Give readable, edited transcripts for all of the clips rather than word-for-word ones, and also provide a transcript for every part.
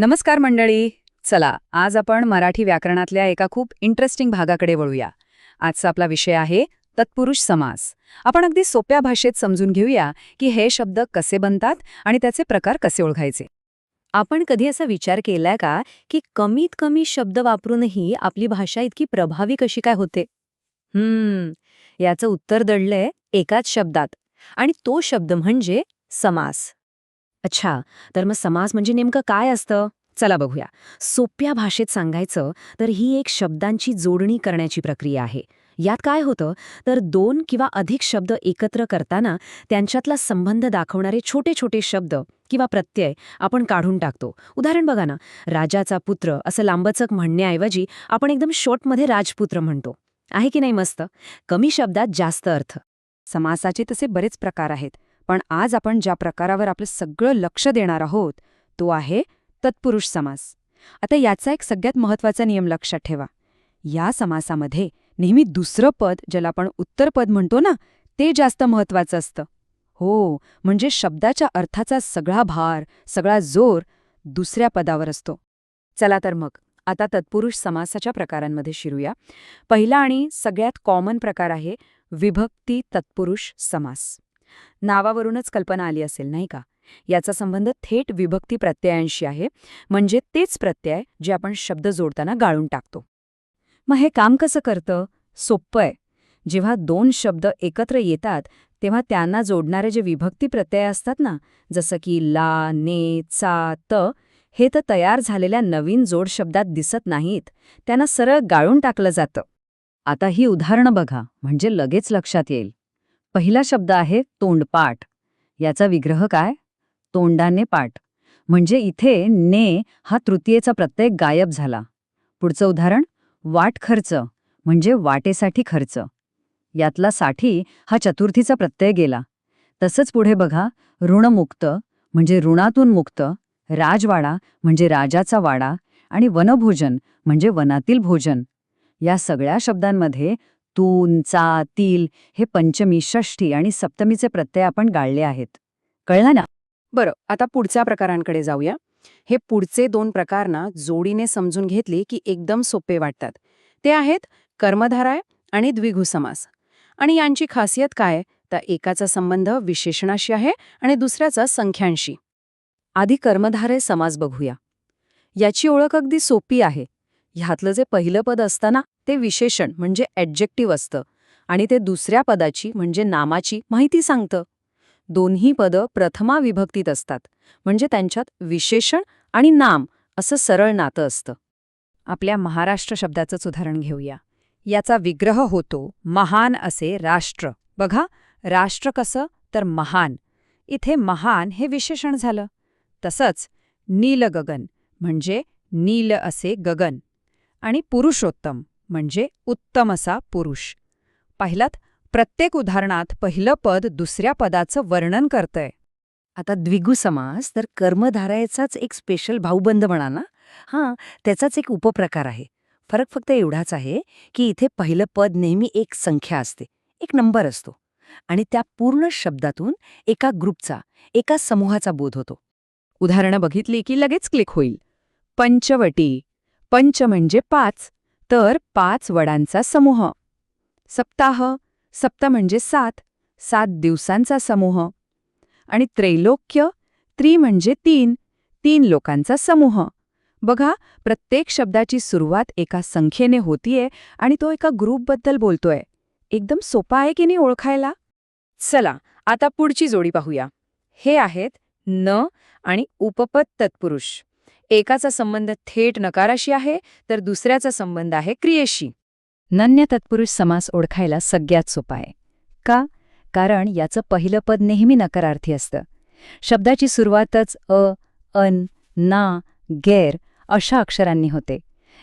नमस्कार मंडळी. चला, आज आपण मराठी व्याकरणातल्या एका खूप इंटरेस्टिंग भागाकडे वळूया. आजचा आपला विषय आहे तत्पुरुष समास. आपण अगदी सोप्या भाषेत समजून घेऊया की हे शब्द कसे बनतात आणि त्याचे प्रकार कसे ओळखायचे. आपण कधी असा विचार केलाय का की कमीत कमी शब्द वापरूनही आपली भाषा इतकी प्रभावी कशी काय होते? याचं उत्तर दडलंय एकाच शब्दात, आणि तो शब्द म्हणजे समास. अच्छा, तर मग समास म्हणजे नेमकं काय असतं? चला बघूया. सोप्या भाषेत सांगायचं तर ही एक शब्दांची जोडणी करण्याची प्रक्रिया आहे. यात काय होतं तर दोन किंवा अधिक शब्द एकत्र करताना त्यांच्यातला संबंध दाखवणारे छोटे छोटे शब्द किंवा प्रत्यय आपण काढून टाकतो. उदाहरण बघा ना, राजाचा पुत्र असं लांबचक म्हणण्याऐवजी आपण एकदम शॉर्टमध्ये राजपुत्र म्हणतो. आहे की नाही मस्त? कमी शब्दात जास्त अर्थ. समासाचे तसे बरेच प्रकार आहेत, पण आज आपण ज्या प्रकारावर आपलं सगळं लक्ष देणार आहोत तो आहे तत्पुरुष समास. आता याचा एक सगळ्यात महत्त्वाचा नियम लक्षात ठेवा. या समासामध्ये नेहमी दुसरं पद, ज्याला आपण उत्तरपद म्हणतो ना, ते जास्त महत्त्वाचं असतं. हो, म्हणजे शब्दाच्या अर्थाचा सगळा भार, सगळा जोर दुसऱ्या पदावर असतो. चला तर मग आता तत्पुरुष समासाच्या प्रकारांमध्ये शिरूया. पहिला आणि सगळ्यात कॉमन प्रकार आहे विभक्ती तत्पुरुष समास. नावावरूनच कल्पना आली असेल नाही का? याचा संबंध थेट विभक्ती प्रत्ययांशी आहे, म्हणजे तेच प्रत्यय जे आपण शब्द जोडताना गाळून टाकतो. मग हे काम कसं करतं? सोप्पं आहे. जेव्हा दोन शब्द एकत्र येतात तेव्हा त्यांना जोडणारे जे विभक्ती प्रत्यय असतात ना, जसं की ला, ने, चा, त, हे तर तयार झालेल्या नवीन जोड शब्दात दिसत नाहीत, त्यांना सरळ गाळून टाकलं जातं. आता ही उदाहरणं बघा, म्हणजे लगेच लक्षात येईल. पहिला शब्द आहे तोंडपाठ. याचा विग्रह काय? तोंडाने पाठ. म्हणजे इथे ने हा तृतीयेचा प्रत्यय गायब झाला. पुढचं उदाहरण वाटखर्च, म्हणजे वाटेसाठी खर्च. यातला साठी हा चतुर्थीचा प्रत्यय गेला. तसंच पुढे बघा, ऋणमुक्त म्हणजे ऋणातून मुक्त, राजवाडा म्हणजे राजाचा वाडा, आणि वनभोजन म्हणजे वनातील भोजन. या सगळ्या शब्दांमध्ये तून, चा, तील हे पंचमी, षष्ठी आणि सप्तमीचे प्रत्यय आपण गाळले आहेत. कळलं ना? बरं, आता पुढच्या प्रकारांकडे जाऊया. हे पुढचे दोन प्रकार ना जोडीने समजून घेतली की एकदम सोपे वाटतात. ते आहेत कर्मधारय आणि द्विगु समास. आणि यांची खासियत काय? तर एकाचा संबंध विशेषणाशी आहे आणि दुसऱ्याचा संख्यांशी. आधी कर्मधारय समास बघूया. याची ओळख अगदी सोपी आहे. ह्यातलं जे पहिलं पद असतं ना, ते विशेषण म्हणजे ॲडजेक्टिव्ह असतं, आणि ते दुसऱ्या पदाची म्हणजे नामाची माहिती सांगतं. दोन्ही पदं प्रथमा विभक्तीत असतात, म्हणजे त्यांच्यात विशेषण आणि नाम असं सरळ नातं असतं. आपल्या महाराष्ट्र शब्दाचंच उदाहरण घेऊया. याचा विग्रह होतो महान असे राष्ट्र. बघा, राष्ट्र कसं तर महान. इथे महान हे विशेषण झालं. तसंच नीलगगन म्हणजे नील असे गगन, आणि पुरुषोत्तम म्हणजे उत्तम असा पुरुष. पाहिलात, प्रत्येक उदाहरणात पहिलं पद दुसऱ्या पदाचं वर्णन करतंय. आता द्विगु समास तर कर्मधारयाचाच एक स्पेशल भाऊबंद म्हणा ना. त्याचाच एक उपप्रकार आहे. फरक फक्त एवढाच आहे की इथे पहिलं पद नेहमी एक संख्या असते, एक नंबर असतो, आणि त्या पूर्ण शब्दातून एका ग्रुपचा, एका समूहाचा बोध होतो. उदाहरणं बघितली की लगेच क्लिक होईल. पंचवटी. पंच म्हणजे 5, तर 5 वडांचा समूह. सप्ताह. सप्त म्हणजे 7, 7 दिवसांचा समूह. आणि त्रैलोक्य. त्रि म्हणजे 3, 3 लोकांचा समूह. बघा, प्रत्येक शब्दाची सुरुवात एका संख्येने होतीये आणि तो एका ग्रुपबद्दल बोलतोय. एकदम सोपा आहे की नाही ओळखायला? चला, आता पुढची जोडी पाहूया. हे आहेत न आणि उपपद तत्पुरुष. एकाचा संबंध थेट नकाराशी आहे तर दुसऱ्याचा संबंध आहे क्रियेशी. नन्य तत्पुरुष समास ओळखायला सगळ्यात सोपा आहे. का? कारण याचं पहिलं पद नेहमी नकारार्थी असतं. शब्दाची सुरुवातच अ, अन, ना, गैर अशा अक्षरांनी होते.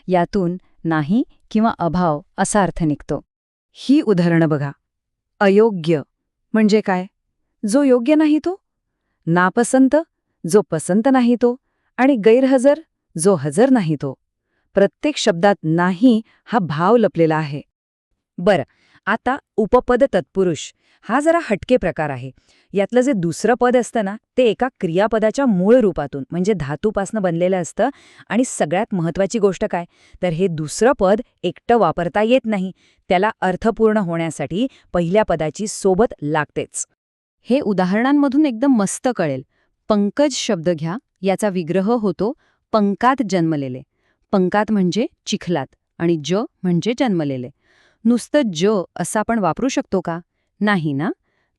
यातून नाही किंवा अभाव असा अर्थ निघतो. ही उदाहरणं बघा. अयोग्य म्हणजे काय? जो योग्य नाही तो. नापसंत, जो पसंत नाही तो. आणि गैरहजर, जो हजर नाही तो. प्रत्येक शब्दात नाही हा भाव लपलेला आहे. बरं, आता उपपद तत्पुरुष हा जरा हटके प्रकार आहे. यातलं जे दुसरं पद असतं ना ते एका क्रियापदाच्या मूळ रूपातून म्हणजे धातूपासनं बनलेलं असतं. आणि सगळ्यात महत्वाची गोष्ट काय, तर हे दुसरं पद एकटं वापरता येत नाही. त्याला अर्थपूर्ण होण्यासाठी पहिल्या पदाची सोबत लागतेच. हे उदाहरणांमधून एकदम मस्त कळेल. पंकज शब्द घ्या, याचा विग्रह होतो पंकात जन्मलेले. पंकात म्हणजे चिखलात आणि ज म्हणजे जन्मलेले. नुसतं ज असं आपण वापरू शकतो का? नाही ना.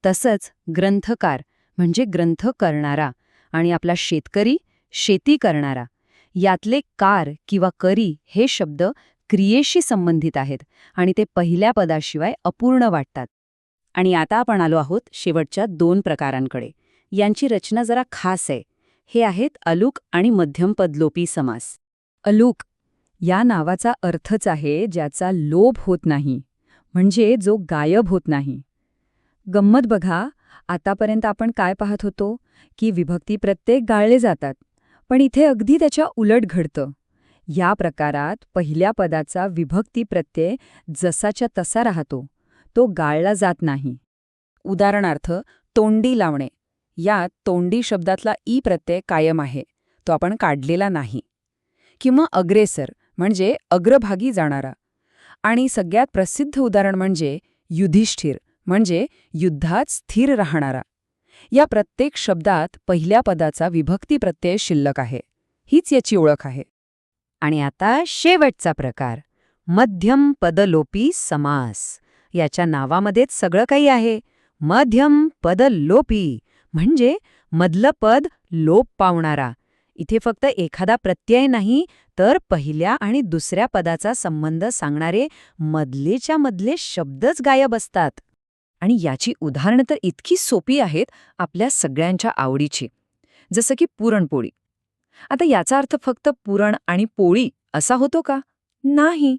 तसंच ग्रंथकार म्हणजे ग्रंथ करणारा आणि आपला शेतकरी शेती करणारा. यातले कार किंवा करी हे शब्द क्रियेशी संबंधित आहेत आणि ते पहिल्या पदाशिवाय अपूर्ण वाटतात. आणि आता आपण आलो आहोत शेवटच्या 2 प्रकारांकडे. यांची रचना जरा खास आहे. हे आहेत अलूक आणि मध्यमपदलोपी समास. अलूक या नावाचा अर्थच आहे ज्याचा लोप होत नाही, म्हणजे जो गायब होत नाही. गंमत बघा, आतापर्यंत आपण काय पाहत होतो की विभक्ती प्रत्यय गाळले जातात, पण इथे अगदी त्याच्या उलट घडतं. या प्रकारात पहिल्या पदाचा विभक्ती प्रत्यय जसाच्या तसा राहतो, तो गाळला जात नाही. उदाहरणार्थ तोंडी लावणे. यात तोंडी शब्दातला ई प्रत्यय कायम आहे, तो आपण काढलेला नाही. किंवा अग्रेसर म्हणजे अग्रभागी जाणारा. आणि सगळ्यात प्रसिद्ध उदाहरण म्हणजे युधिष्ठिर म्हणजे युद्धात स्थिर राहणारा. या प्रत्येक शब्दात पहिल्या पदाचा विभक्ती प्रत्यय शिल्लक आहे. हीच याची ओळख आहे. आणि आता शेवटचा प्रकार, मध्यम पदलोपी समास. याच्या नावामध्येच सगळं काही आहे. मध्यम पदलोपी म्हणजे मधलं पद लोप पावणारा. इथे फक्त एखादा प्रत्यय नाही, तर पहिल्या आणि दुसऱ्या पदाचा संबंध सांगणारे मधलेच्या मधले शब्दच गायब असतात. आणि याची उदाहरणं तर इतकी सोपी आहेत, आपल्या सगळ्यांच्या आवडीची. जसं की पुरणपोळी. आता याचा अर्थ फक्त पुरण आणि पोळी असा होतो का? नाही.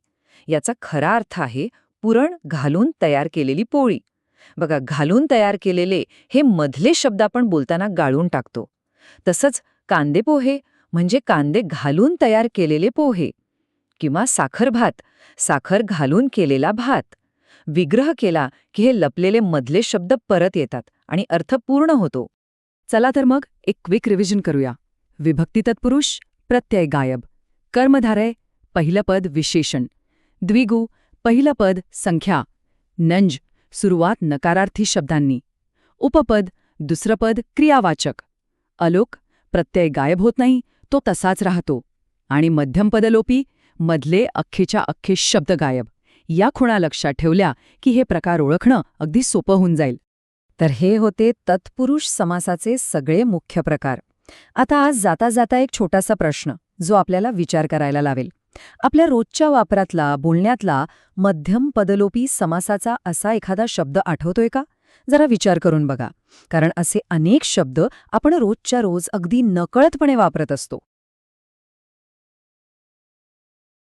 याचा खरा अर्थ आहे पुरण घालून तयार केलेली पोळी. बघा, घालून तयार केलेले हे मधले शब्द आपण बोलताना गाळून टाकतो. तसंच कांदे पोहे म्हणजे कांदे घालून तयार केलेले पोहे. किंवा साखर भात, साखर घालून केलेला भात. विग्रह केला की हे लपलेले मधले शब्द परत येतात आणि अर्थ पूर्ण होतो. चला तर मग एक क्विक रिव्हिजन करूया. विभक्ती तत्पुरुष, प्रत्यय गायब. कर्मधारय, पहिलं पद विशेषण. द्विगु, पहिलं पद संख्या. नंज, सुरुवात नकारार्थी शब्दांनी. उपपद, दुसरं पद क्रियावाचक. अलोक, प्रत्यय गायब होत नाही, तो तसाच राहतो. आणि मध्यम पदलोपी, मधले अख्खेच्या अख्खे शब्द गायब. या खुणा लक्षात ठेवल्या की हे प्रकार ओळखणं अगदी सोपं होऊन जाईल. तर हे होते तत्पुरुष समासाचे सगळे मुख्य प्रकार. आता आज जाता जाता एक छोटासा प्रश्न जो आपल्याला विचार करायला लावेल. आपल्या रोजच्या वापरातला, बोलण्यातला मध्यम पदलोपी समासाचा असा एखादा शब्द आठवतोय का? जरा विचार करून बघा. कारण असे अनेक शब्द आपण रोजच्या रोज अगदी नकळतपणे वापरत असतो.